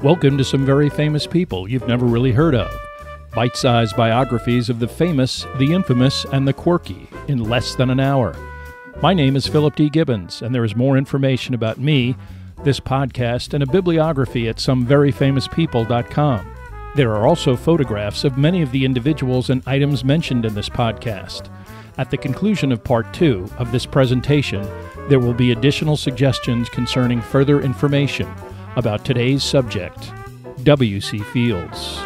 Welcome to some very famous people you've never really heard of. Bite-sized biographies of the famous, the infamous, and the quirky in less than an hour. My name is Philip D. Gibbons, and there is more information about me, this podcast, and a bibliography at someveryfamouspeople.com. There are also photographs of many of the individuals and items mentioned in this podcast. At the conclusion of Part 2 of this presentation, there will be additional suggestions concerning further information about today's subject, W.C. Fields.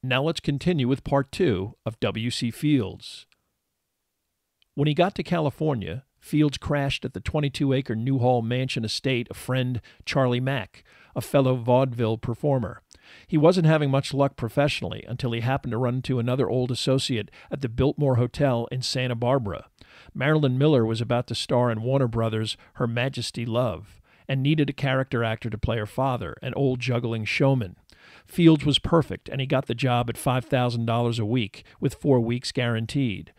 Now let's continue with Part 2 of W.C. Fields. When he got to California, Fields crashed at the 22-acre Newhall Mansion estate of friend Charlie Mack, a fellow vaudeville performer. He wasn't having much luck professionally until he happened to run into another old associate at the Biltmore Hotel in Santa Barbara. Marilyn Miller was about to star in Warner Brothers' Her Majesty Love, and needed a character actor to play her father, an old juggling showman. Fields was perfect, and he got the job at $5,000 a week, with 4 weeks guaranteed.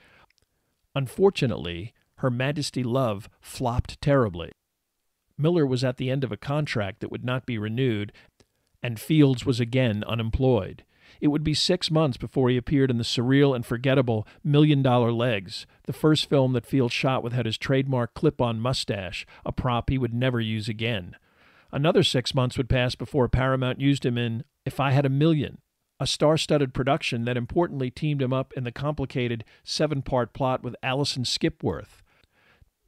Unfortunately, Her Majesty Love flopped terribly. Miller was at the end of a contract that would not be renewed, and Fields was again unemployed. It would be 6 months before he appeared in the surreal and forgettable $1 Million Legs, the first film that Fields shot without his trademark clip-on mustache, a prop he would never use again. Another 6 months would pass before Paramount used him in If I Had a Million, a star-studded production that importantly teamed him up in the complicated 7-part plot with Alison Skipworth.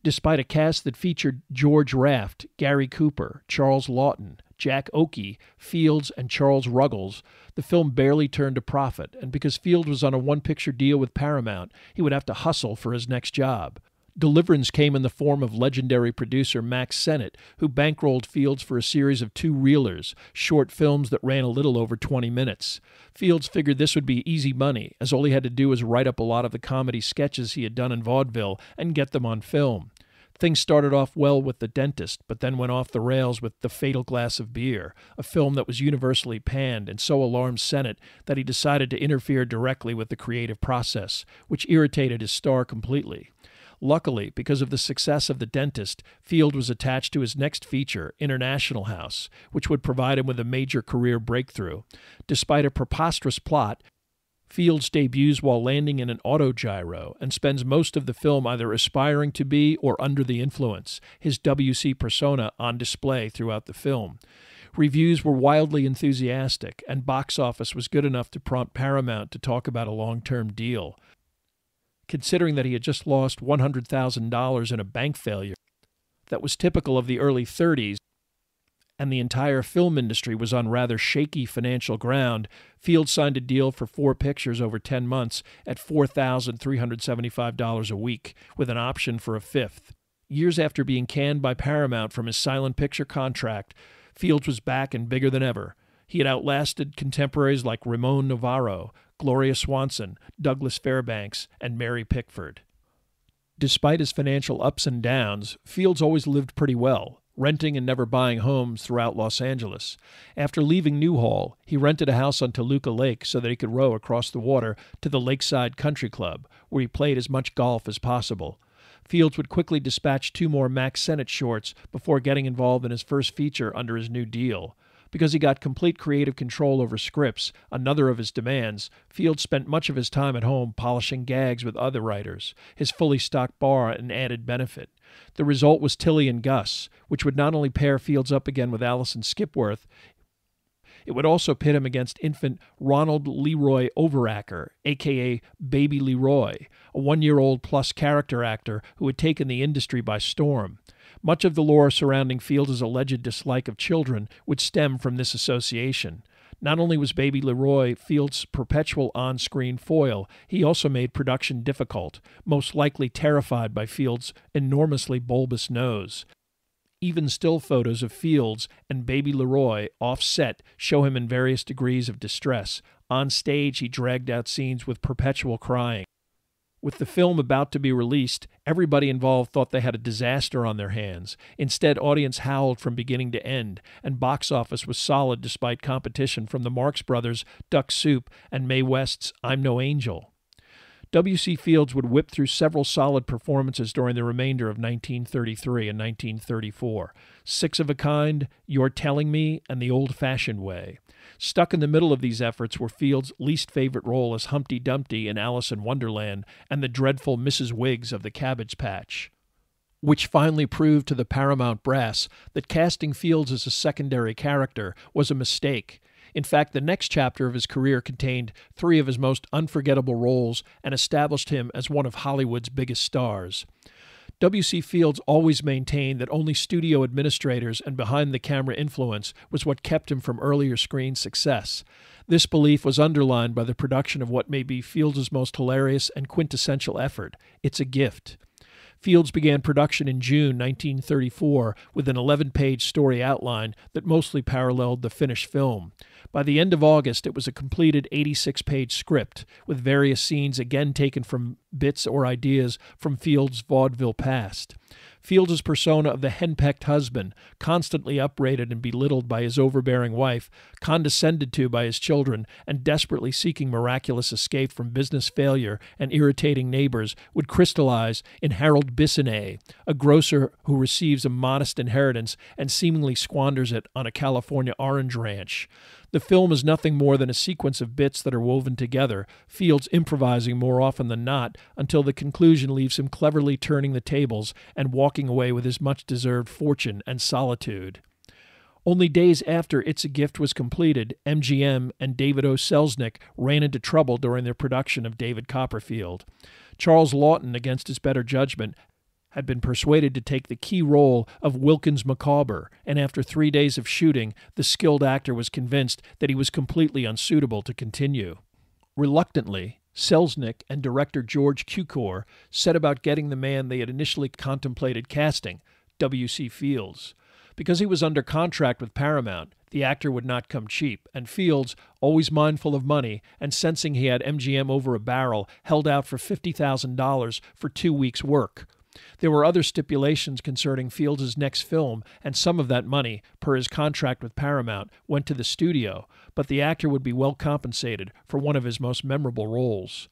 Despite a cast that featured George Raft, Gary Cooper, Charles Laughton, Jack Oakey, Fields, and Charles Ruggles, the film barely turned a profit, and because Fields was on a one-picture deal with Paramount, he would have to hustle for his next job. Deliverance came in the form of legendary producer Max Sennett, who bankrolled Fields for a series of 2-reelers, short films that ran a little over 20 minutes. Fields figured this would be easy money, as all he had to do was write up a lot of the comedy sketches he had done in vaudeville and get them on film. Things started off well with The Dentist, but then went off the rails with The Fatal Glass of Beer, a film that was universally panned and so alarmed Sennett that he decided to interfere directly with the creative process, which irritated his star completely. Luckily, because of the success of The Dentist, Fields was attached to his next feature, International House, which would provide him with a major career breakthrough. Despite a preposterous plot, Fields debuts while landing in an autogyro and spends most of the film either aspiring to be or under the influence, his W.C. persona on display throughout the film. Reviews were wildly enthusiastic, and box office was good enough to prompt Paramount to talk about a long-term deal. Considering that he had just lost $100,000 in a bank failure that was typical of the early 30s, and the entire film industry was on rather shaky financial ground, Fields signed a deal for 4 pictures over 10 months at $4,375 a week, with an option for a 5th. Years after being canned by Paramount from his silent picture contract, Fields was back and bigger than ever. He had outlasted contemporaries like Ramon Novarro, Gloria Swanson, Douglas Fairbanks, and Mary Pickford. Despite his financial ups and downs, Fields always lived pretty well, renting and never buying homes throughout Los Angeles. After leaving Newhall, he rented a house on Toluca Lake so that he could row across the water to the Lakeside Country Club, where he played as much golf as possible. Fields would quickly dispatch 2 more Max Sennett shorts before getting involved in his first feature under his new deal. Because he got complete creative control over scripts, another of his demands, Fields spent much of his time at home polishing gags with other writers, his fully stocked bar an added benefit. The result was Tilly and Gus, which would not only pair Fields up again with Alison Skipworth, It would also pit him against infant Ronald Leroy Overacker, a.k.a. Baby Leroy, a one-year-old plus character actor who had taken the industry by storm. Much of the lore surrounding Fields' alleged dislike of children would stem from this association. Not only was Baby Leroy Fields' perpetual on-screen foil, he also made production difficult, most likely terrified by Fields' enormously bulbous nose. Even still photos of Fields and Baby Leroy off-set show him in various degrees of distress. On stage, he dragged out scenes with perpetual crying. With the film about to be released, everybody involved thought they had a disaster on their hands. Instead, audience howled from beginning to end, and box office was solid despite competition from the Marx Brothers' Duck Soup and Mae West's I'm No Angel. W.C. Fields would whip through several solid performances during the remainder of 1933 and 1934. Six of a Kind, You're Telling Me, and The Old-Fashioned Way. Stuck in the middle of these efforts were Fields' least favorite role as Humpty Dumpty in Alice in Wonderland and the dreadful Mrs. Wiggs of the Cabbage Patch, which finally proved to the Paramount brass that casting Fields as a secondary character was a mistake. In fact, the next chapter of his career contained three of his most unforgettable roles and established him as one of Hollywood's biggest stars. W.C. Fields always maintained that only studio administrators and behind-the-camera influence was what kept him from earlier screen success. This belief was underlined by the production of what may be Fields' most hilarious and quintessential effort, It's a Gift. Fields began production in June 1934 with an 11-page story outline that mostly paralleled the finished film. By the end of August, it was a completed 86-page script, with various scenes again taken from bits or ideas from Fields' vaudeville past. Fields' persona of the henpecked husband, constantly upbraided and belittled by his overbearing wife, condescended to by his children, and desperately seeking miraculous escape from business failure and irritating neighbors, would crystallize in Harold Bissonnet, a grocer who receives a modest inheritance and seemingly squanders it on a California orange ranch. The film is nothing more than a sequence of bits that are woven together, Fields improvising more often than not, until the conclusion leaves him cleverly turning the tables and walking away with his much-deserved fortune and solitude. Only days after It's a Gift was completed, MGM and David O. Selznick ran into trouble during their production of David Copperfield. Charles Laughton, against his better judgment, had been persuaded to take the key role of Wilkins Micawber, and after 3 days of shooting, the skilled actor was convinced that he was completely unsuitable to continue. Reluctantly, Selznick and director George Cukor set about getting the man they had initially contemplated casting, W.C. Fields. Because he was under contract with Paramount, the actor would not come cheap, and Fields, always mindful of money and sensing he had MGM over a barrel, held out for $50,000 for 2 weeks' work. There were other stipulations concerning Fields' next film, and some of that money, per his contract with Paramount, went to the studio, but the actor would be well compensated for one of his most memorable roles.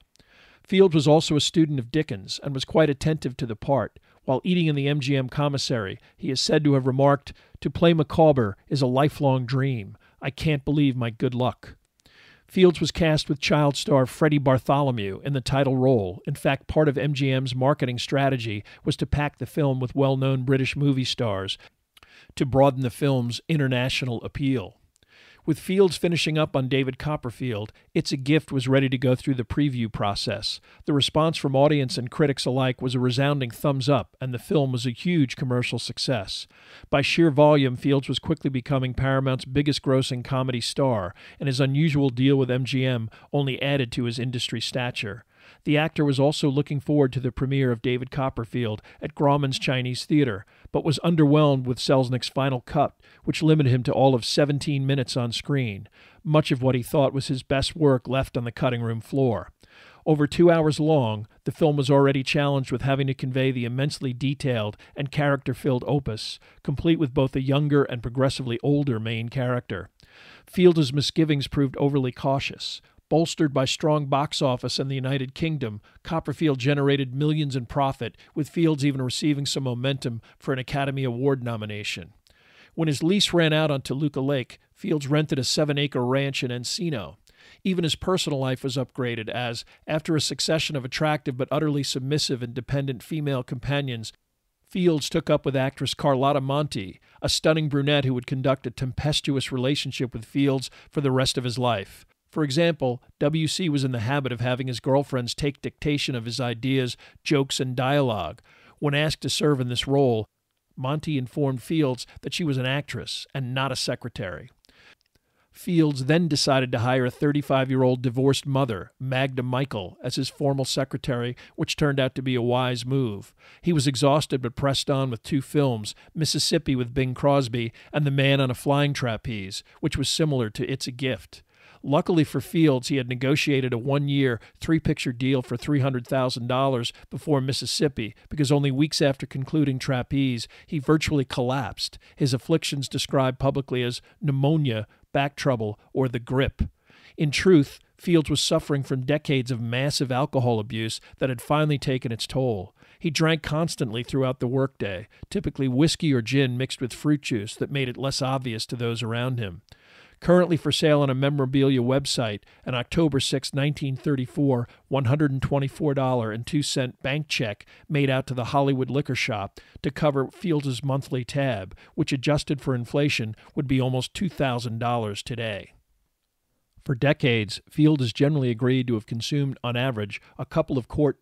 Fields was also a student of Dickens and was quite attentive to the part. While eating in the MGM commissary, he is said to have remarked, "To play Micawber is a lifelong dream. I can't believe my good luck." Fields was cast with child star Freddie Bartholomew in the title role. In fact, part of MGM's marketing strategy was to pack the film with well-known British movie stars to broaden the film's international appeal. With Fields finishing up on David Copperfield, It's a Gift was ready to go through the preview process. The response from audience and critics alike was a resounding thumbs up, and the film was a huge commercial success. By sheer volume, Fields was quickly becoming Paramount's biggest grossing comedy star, and his unusual deal with MGM only added to his industry stature. The actor was also looking forward to the premiere of David Copperfield at Grauman's Chinese Theater, but was underwhelmed with Selznick's final cut, which limited him to all of 17 minutes on screen, much of what he thought was his best work left on the cutting room floor. Over 2 hours long, the film was already challenged with having to convey the immensely detailed and character-filled opus, complete with both a younger and progressively older main character. Fields' misgivings proved overly cautious. Bolstered by strong box office in the United Kingdom, Copperfield generated millions in profit, with Fields even receiving some momentum for an Academy Award nomination. When his lease ran out on Toluca Lake, Fields rented a 7-acre ranch in Encino. Even his personal life was upgraded as, after a succession of attractive but utterly submissive and dependent female companions, Fields took up with actress Carlotta Monti, a stunning brunette who would conduct a tempestuous relationship with Fields for the rest of his life. For example, W.C. was in the habit of having his girlfriends take dictation of his ideas, jokes, and dialogue. When asked to serve in this role, Monty informed Fields that she was an actress and not a secretary. Fields then decided to hire a 35-year-old divorced mother, Magda Michael, as his formal secretary, which turned out to be a wise move. He was exhausted but pressed on with 2 films, Mississippi with Bing Crosby and The Man on a Flying Trapeze, which was similar to It's a Gift. Luckily for Fields, he had negotiated a 1-year, 3-picture deal for $300,000 before Mississippi, because only weeks after concluding Trapeze, he virtually collapsed, his afflictions described publicly as pneumonia, back trouble, or the grip. In truth, Fields was suffering from decades of massive alcohol abuse that had finally taken its toll. He drank constantly throughout the workday, typically whiskey or gin mixed with fruit juice that made it less obvious to those around him. Currently for sale on a memorabilia website, an October 6, 1934, $124.02 bank check made out to the Hollywood Liquor Shop to cover Fields' monthly tab, which adjusted for inflation would be almost $2,000 today. For decades, Fields generally agreed to have consumed, on average, a couple of quart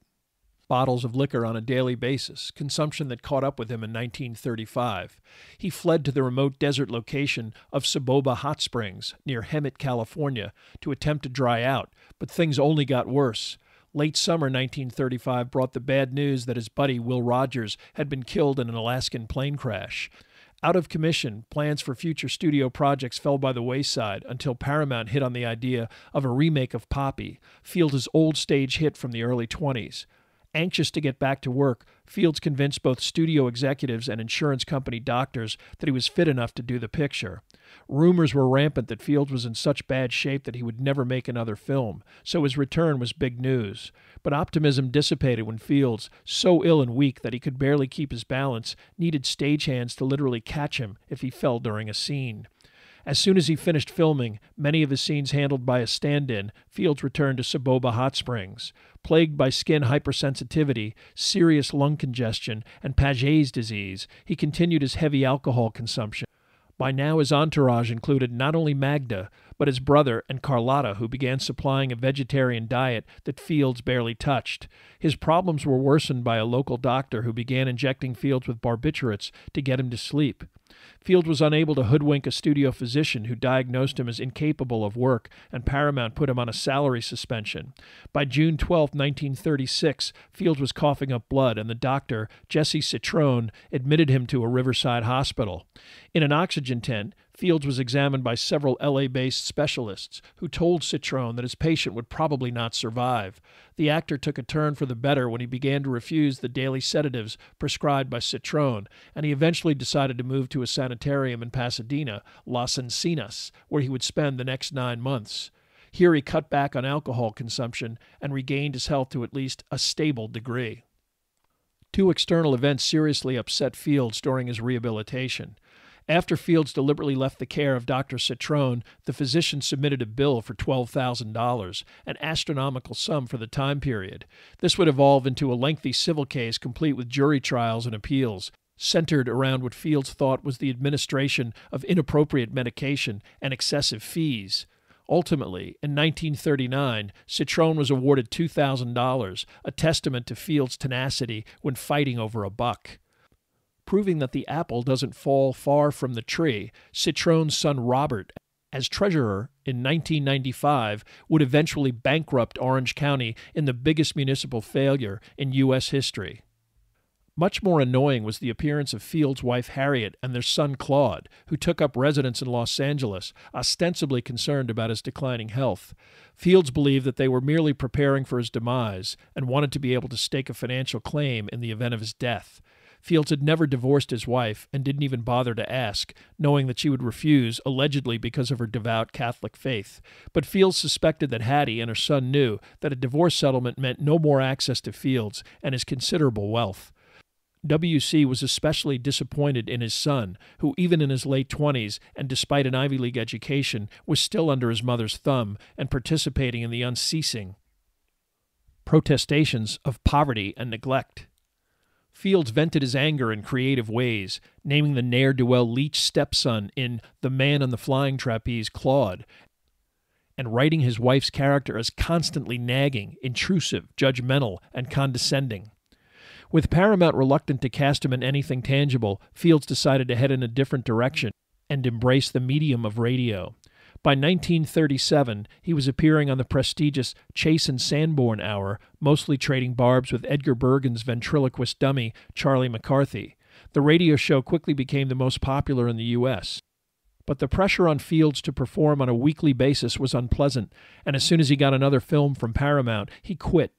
bottles of liquor on a daily basis, consumption that caught up with him in 1935. He fled to the remote desert location of Soboba Hot Springs, near Hemet, California, to attempt to dry out, but things only got worse. Late summer 1935 brought the bad news that his buddy, Will Rogers, had been killed in an Alaskan plane crash. Out of commission, plans for future studio projects fell by the wayside until Paramount hit on the idea of a remake of Poppy, Fields' old stage hit from the early 20s. Anxious to get back to work, Fields convinced both studio executives and insurance company doctors that he was fit enough to do the picture. Rumors were rampant that Fields was in such bad shape that he would never make another film, so his return was big news. But optimism dissipated when Fields, so ill and weak that he could barely keep his balance, needed stagehands to literally catch him if he fell during a scene. As soon as he finished filming, many of his scenes handled by a stand-in, Fields returned to Soboba Hot Springs. Plagued by skin hypersensitivity, serious lung congestion, and Paget's disease, he continued his heavy alcohol consumption. By now his entourage included not only Magda, but his brother and Carlotta, who began supplying a vegetarian diet that Fields barely touched. His problems were worsened by a local doctor who began injecting Fields with barbiturates to get him to sleep. Fields was unable to hoodwink a studio physician who diagnosed him as incapable of work, and Paramount put him on a salary suspension. By June 12, 1936, Fields was coughing up blood, and the doctor, Jesse Citrone, admitted him to a Riverside hospital. In an oxygen tent, Fields was examined by several LA-based specialists who told Citrone that his patient would probably not survive. The actor took a turn for the better when he began to refuse the daily sedatives prescribed by Citrone, and he eventually decided to move to a sanitarium in Pasadena, Las Encinas, where he would spend the next 9 months. Here he cut back on alcohol consumption and regained his health to at least a stable degree. 2 external events seriously upset Fields during his rehabilitation. After Fields deliberately left the care of Dr. Citrone, the physician submitted a bill for $12,000, an astronomical sum for the time period. This would evolve into a lengthy civil case complete with jury trials and appeals, centered around what Fields thought was the administration of inappropriate medication and excessive fees. Ultimately, in 1939, Citrone was awarded $2,000, a testament to Fields' tenacity when fighting over a buck. Proving that the apple doesn't fall far from the tree, Citrone's son Robert, as treasurer in 1995, would eventually bankrupt Orange County in the biggest municipal failure in U.S. history. Much more annoying was the appearance of Fields' wife Harriet and their son Claude, who took up residence in Los Angeles, ostensibly concerned about his declining health. Fields believed that they were merely preparing for his demise and wanted to be able to stake a financial claim in the event of his death. Fields had never divorced his wife and didn't even bother to ask, knowing that she would refuse, allegedly because of her devout Catholic faith. But Fields suspected that Hattie and her son knew that a divorce settlement meant no more access to Fields and his considerable wealth. W.C. was especially disappointed in his son, who even in his late 20s and despite an Ivy League education was still under his mother's thumb and participating in the unceasing protestations of poverty and neglect. Fields vented his anger in creative ways, naming the ne'er-do-well Leach stepson in The Man on the Flying Trapeze Claude, and writing his wife's character as constantly nagging, intrusive, judgmental, and condescending. With Paramount reluctant to cast him in anything tangible, Fields decided to head in a different direction and embrace the medium of radio. By 1937, he was appearing on the prestigious Chase and Sanborn Hour, mostly trading barbs with Edgar Bergen's ventriloquist dummy, Charlie McCarthy. The radio show quickly became the most popular in the U.S. But the pressure on Fields to perform on a weekly basis was unpleasant, and as soon as he got another film from Paramount, he quit.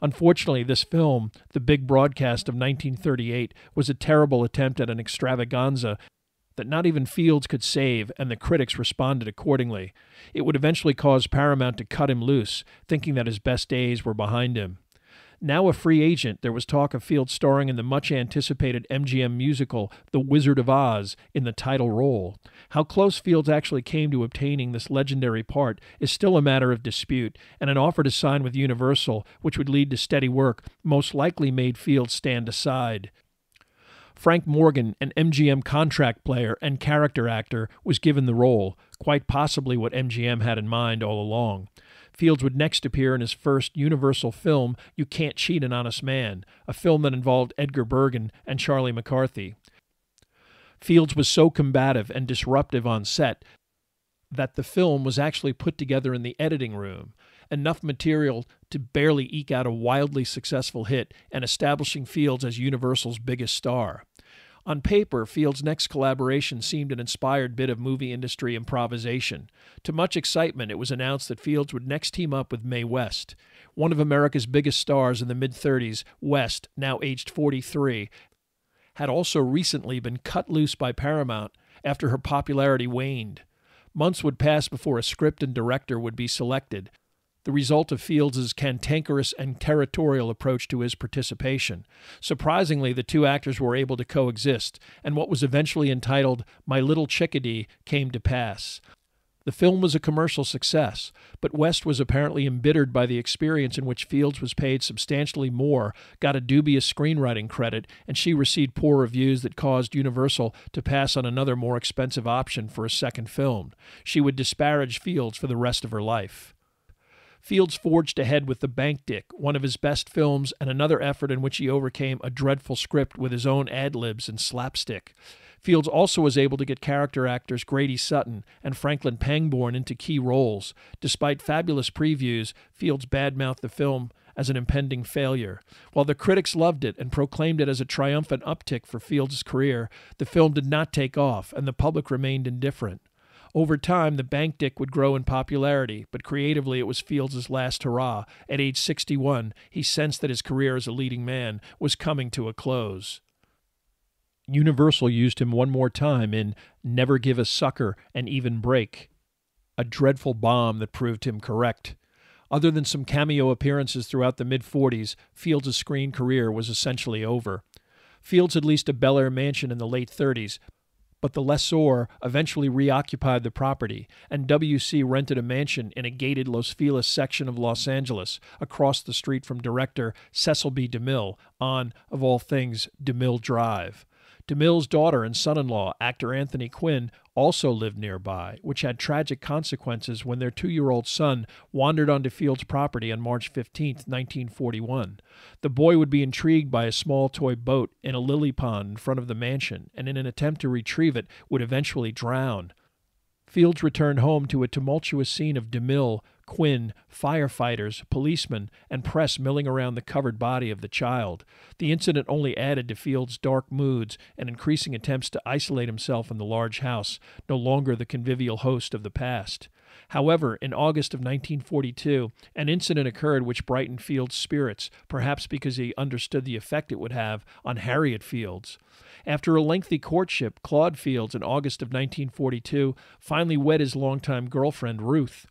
Unfortunately, this film, The Big Broadcast of 1938, was a terrible attempt at an extravaganza that not even Fields could save, and the critics responded accordingly. It would eventually cause Paramount to cut him loose, thinking that his best days were behind him. Now a free agent, there was talk of Fields starring in the much-anticipated MGM musical The Wizard of Oz in the title role. How close Fields actually came to obtaining this legendary part is still a matter of dispute, and an offer to sign with Universal, which would lead to steady work, most likely made Fields stand aside. Frank Morgan, an MGM contract player and character actor, was given the role, quite possibly what MGM had in mind all along. Fields would next appear in his first Universal film, You Can't Cheat an Honest Man, a film that involved Edgar Bergen and Charlie McCarthy. Fields was so combative and disruptive on set that the film was actually put together in the editing room, enough material to barely eke out a wildly successful hit and establishing Fields as Universal's biggest star. On paper, Fields' next collaboration seemed an inspired bit of movie industry improvisation. To much excitement, it was announced that Fields would next team up with Mae West. One of America's biggest stars in the mid-30s, West, now aged 43, had also recently been cut loose by Paramount after her popularity waned. Months would pass before a script and director would be selected, the result of Fields' cantankerous and territorial approach to his participation. Surprisingly, the two actors were able to coexist, and what was eventually entitled My Little Chickadee came to pass. The film was a commercial success, but West was apparently embittered by the experience in which Fields was paid substantially more, got a dubious screenwriting credit, and she received poor reviews that caused Universal to pass on another more expensive option for a second film. She would disparage Fields for the rest of her life. Fields forged ahead with The Bank Dick, one of his best films, and another effort in which he overcame a dreadful script with his own ad-libs and slapstick. Fields also was able to get character actors Grady Sutton and Franklin Pangborn into key roles. Despite fabulous previews, Fields badmouthed the film as an impending failure. While the critics loved it and proclaimed it as a triumphant uptick for Fields' career, the film did not take off, and the public remained indifferent. Over time, The Bank Dick would grow in popularity, but creatively it was Fields' last hurrah. At age 61, he sensed that his career as a leading man was coming to a close. Universal used him one more time in Never Give a Sucker an Even Break, a dreadful bomb that proved him correct. Other than some cameo appearances throughout the mid-40s, Fields' screen career was essentially over. Fields had leased a Bel Air mansion in the late 30s, but the lessor eventually reoccupied the property, and W.C. rented a mansion in a gated Los Feliz section of Los Angeles, across the street from director Cecil B. DeMille on, of all things, DeMille Drive. DeMille's daughter and son-in-law, actor Anthony Quinn, also lived nearby, which had tragic consequences when their 2-year-old son wandered onto Fields' property on March 15, 1941. The boy would be intrigued by a small toy boat in a lily pond in front of the mansion, and in an attempt to retrieve it, would eventually drown. Fields returned home to a tumultuous scene of DeMille, Quinn, firefighters, policemen, and press milling around the covered body of the child. The incident only added to Fields' dark moods and increasing attempts to isolate himself in the large house, no longer the convivial host of the past. However, in August of 1942, an incident occurred which brightened Fields' spirits, perhaps because he understood the effect it would have on Harriet Fields. After a lengthy courtship, Claude Fields, in August of 1942, finally wed his longtime girlfriend, Ruth.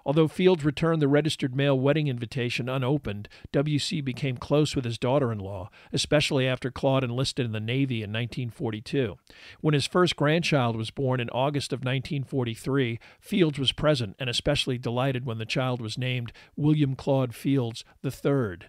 Although Fields returned the registered mail wedding invitation unopened, W.C. became close with his daughter-in-law, especially after Claude enlisted in the Navy in 1942. When his first grandchild was born in August of 1943, Fields was present and especially delighted when the child was named William Claude Fields III.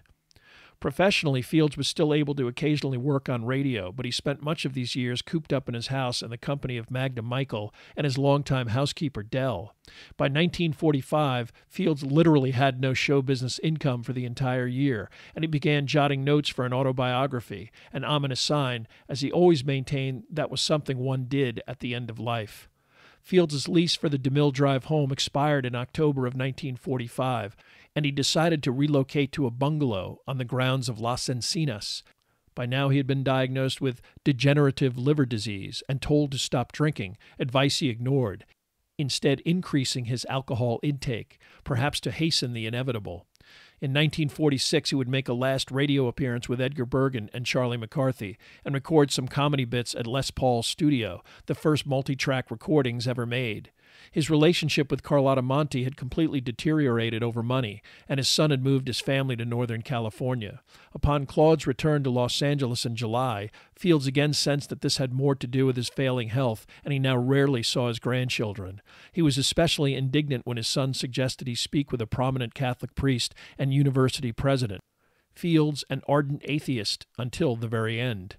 Professionally, Fields was still able to occasionally work on radio, but he spent much of these years cooped up in his house in the company of Magda Michael and his longtime housekeeper, Dell. By 1945, Fields literally had no show business income for the entire year, and he began jotting notes for an autobiography, an ominous sign, as he always maintained that was something one did at the end of life. Fields' lease for the DeMille Drive home expired in October of 1945, and he decided to relocate to a bungalow on the grounds of Las Encinas. By now he had been diagnosed with degenerative liver disease and told to stop drinking, advice he ignored, instead increasing his alcohol intake, perhaps to hasten the inevitable. In 1946, he would make a last radio appearance with Edgar Bergen and Charlie McCarthy and record some comedy bits at Les Paul's studio, the first multi-track recordings ever made. His relationship with Carlotta Monti had completely deteriorated over money, and his son had moved his family to Northern California. Upon Claude's return to Los Angeles in July, Fields again sensed that this had more to do with his failing health, and he now rarely saw his grandchildren. He was especially indignant when his son suggested he speak with a prominent Catholic priest and university president. Fields, an ardent atheist until the very end.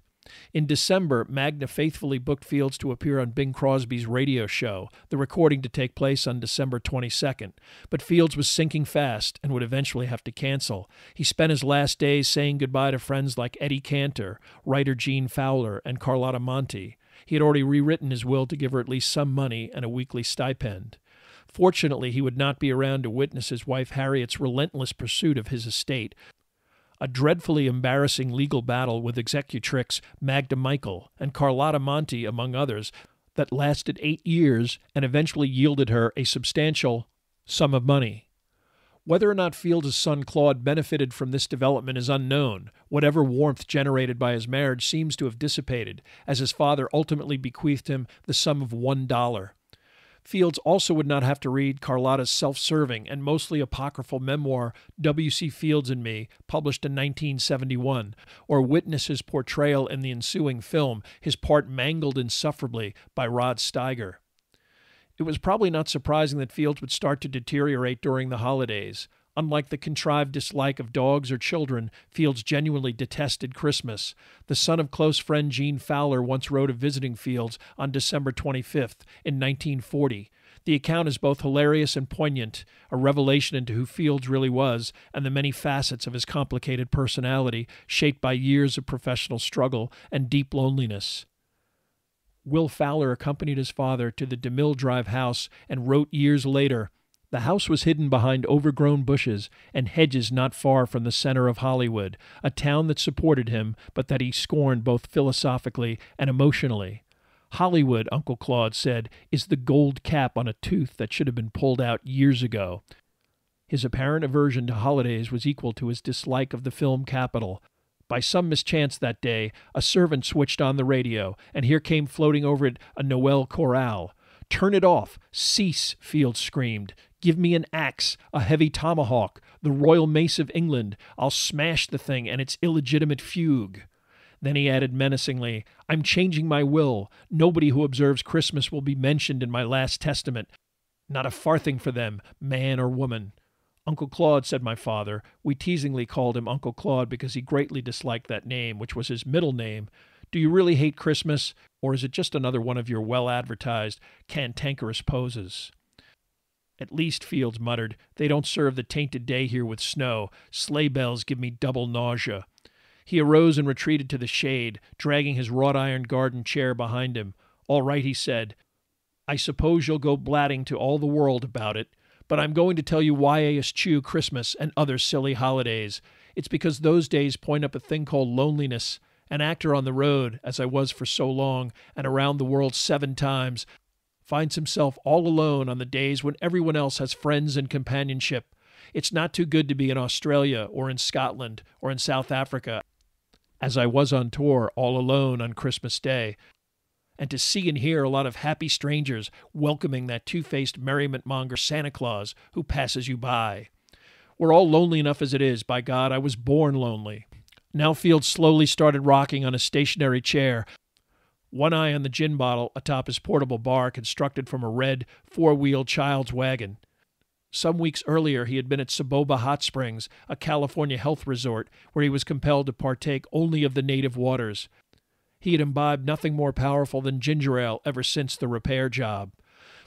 In December, Magna faithfully booked Fields to appear on Bing Crosby's radio show, the recording to take place on December 22nd. But Fields was sinking fast and would eventually have to cancel. He spent his last days saying goodbye to friends like Eddie Cantor, writer Gene Fowler, and Carlotta Monti. He had already rewritten his will to give her at least some money and a weekly stipend. Fortunately, he would not be around to witness his wife Harriet's relentless pursuit of his estate, a dreadfully embarrassing legal battle with executrix Magda Michael and Carlotta Monti, among others, that lasted 8 years and eventually yielded her a substantial sum of money. Whether or not Fields' son Claude benefited from this development is unknown. Whatever warmth generated by his marriage seems to have dissipated, as his father ultimately bequeathed him the sum of $1. Fields also would not have to read Carlotta's self-serving and mostly apocryphal memoir, W.C. Fields and Me, published in 1971, or witness his portrayal in the ensuing film, his part mangled insufferably by Rod Steiger. It was probably not surprising that Fields would start to deteriorate during the holidays. Unlike the contrived dislike of dogs or children, Fields genuinely detested Christmas. The son of close friend Gene Fowler once wrote of visiting Fields on December 25th in 1940. The account is both hilarious and poignant, a revelation into who Fields really was and the many facets of his complicated personality shaped by years of professional struggle and deep loneliness. Will Fowler accompanied his father to the DeMille Drive house and wrote years later, "The house was hidden behind overgrown bushes and hedges not far from the center of Hollywood, a town that supported him, but that he scorned both philosophically and emotionally. Hollywood," Uncle Claude said, "is the gold cap on a tooth that should have been pulled out years ago." His apparent aversion to holidays was equal to his dislike of the film capital. By some mischance that day, a servant switched on the radio, and here came floating over it a Noel chorale. "Turn it off! Cease!" Fields screamed. "Give me an axe, a heavy tomahawk, the Royal Mace of England. I'll smash the thing and its illegitimate fugue." Then he added menacingly, "I'm changing my will. Nobody who observes Christmas will be mentioned in my last testament. Not a farthing for them, man or woman." "Uncle Claude," said my father. We teasingly called him Uncle Claude because he greatly disliked that name, which was his middle name. "Do you really hate Christmas, or is it just another one of your well-advertised cantankerous poses?" "At least," Fields muttered, "they don't serve the tainted day here with snow. Sleigh bells give me double nausea." He arose and retreated to the shade, dragging his wrought-iron garden chair behind him. "All right," he said. "I suppose you'll go blatting to all the world about it, but I'm going to tell you why I eschew Christmas and other silly holidays. It's because those days point up a thing called loneliness. An actor on the road, as I was for so long, and around the world 7 times, finds himself all alone on the days when everyone else has friends and companionship. It's not too good to be in Australia or in Scotland or in South Africa, as I was on tour all alone on Christmas Day, and to see and hear a lot of happy strangers welcoming that two-faced merriment-monger Santa Claus who passes you by. We're all lonely enough as it is. By God, I was born lonely." Now Fields slowly started rocking on a stationary chair, one eye on the gin bottle atop his portable bar constructed from a red, 4-wheeled child's wagon. Some weeks earlier, he had been at Saboba Hot Springs, a California health resort, where he was compelled to partake only of the native waters. He had imbibed nothing more powerful than ginger ale ever since the repair job.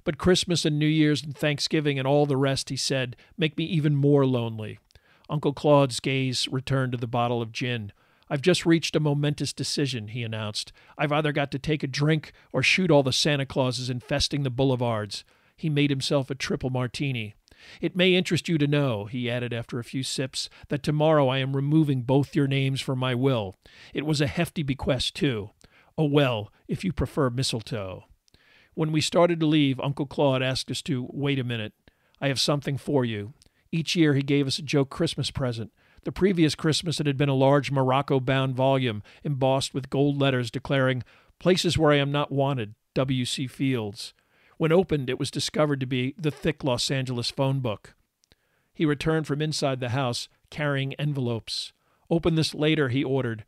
But Christmas and New Year's and Thanksgiving and all the rest, he said, make me even more lonely. Uncle Claude's gaze returned to the bottle of gin. I've just reached a momentous decision, he announced. I've either got to take a drink or shoot all the Santa Clauses infesting the boulevards. He made himself a triple martini. It may interest you to know, he added after a few sips, that tomorrow I am removing both your names from my will. It was a hefty bequest, too. Oh, well, if you prefer mistletoe. When we started to leave, Uncle Claude asked us to wait a minute. I have something for you. Each year he gave us a joke Christmas present. The previous Christmas it had been a large Morocco-bound volume embossed with gold letters declaring, "Places where I am not wanted, W.C. Fields." When opened, it was discovered to be the thick Los Angeles phone book. He returned from inside the house, carrying envelopes. "Open this later," he ordered.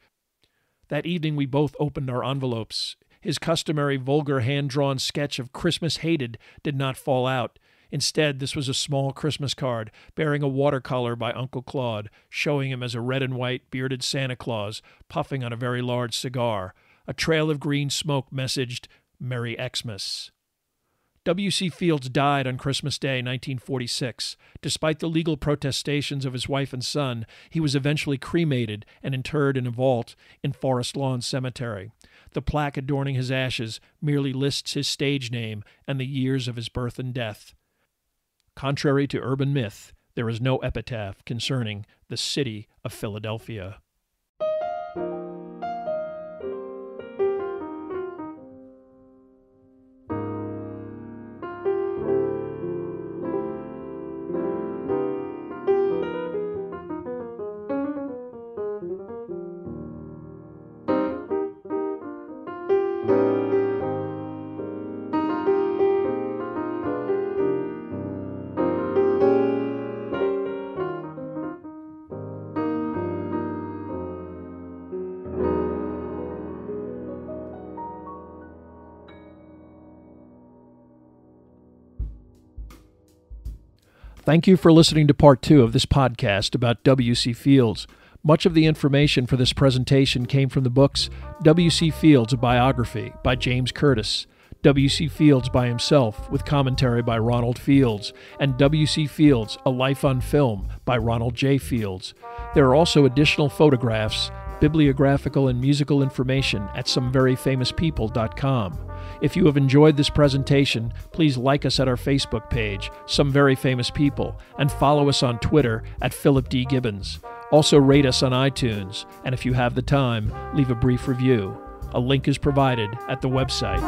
That evening we both opened our envelopes. His customary vulgar hand-drawn sketch of Christmas hated did not fall out. Instead, this was a small Christmas card bearing a watercolor by Uncle Claude, showing him as a red and white bearded Santa Claus puffing on a very large cigar. A trail of green smoke messaged, "Merry Xmas." W.C. Fields died on Christmas Day, 1946. Despite the legal protestations of his wife and son, he was eventually cremated and interred in a vault in Forest Lawn Cemetery. The plaque adorning his ashes merely lists his stage name and the years of his birth and death. Contrary to urban myth, there is no epitaph concerning the city of Philadelphia. Thank you for listening to part 2 of this podcast about W.C. Fields. Much of the information for this presentation came from the books W.C. Fields, a Biography by James Curtis, W.C. Fields by himself with commentary by Ronald Fields, and W.C. Fields, A Life on Film by Ronald J. Fields. There are also additional photographs, bibliographical and musical information at someveryfamouspeople.com. If you have enjoyed this presentation, please like us at our Facebook page, Some Very Famous People, and follow us on Twitter at Philip D. Gibbons. Also rate us on iTunes, and if you have the time, leave a brief review. A link is provided at the website.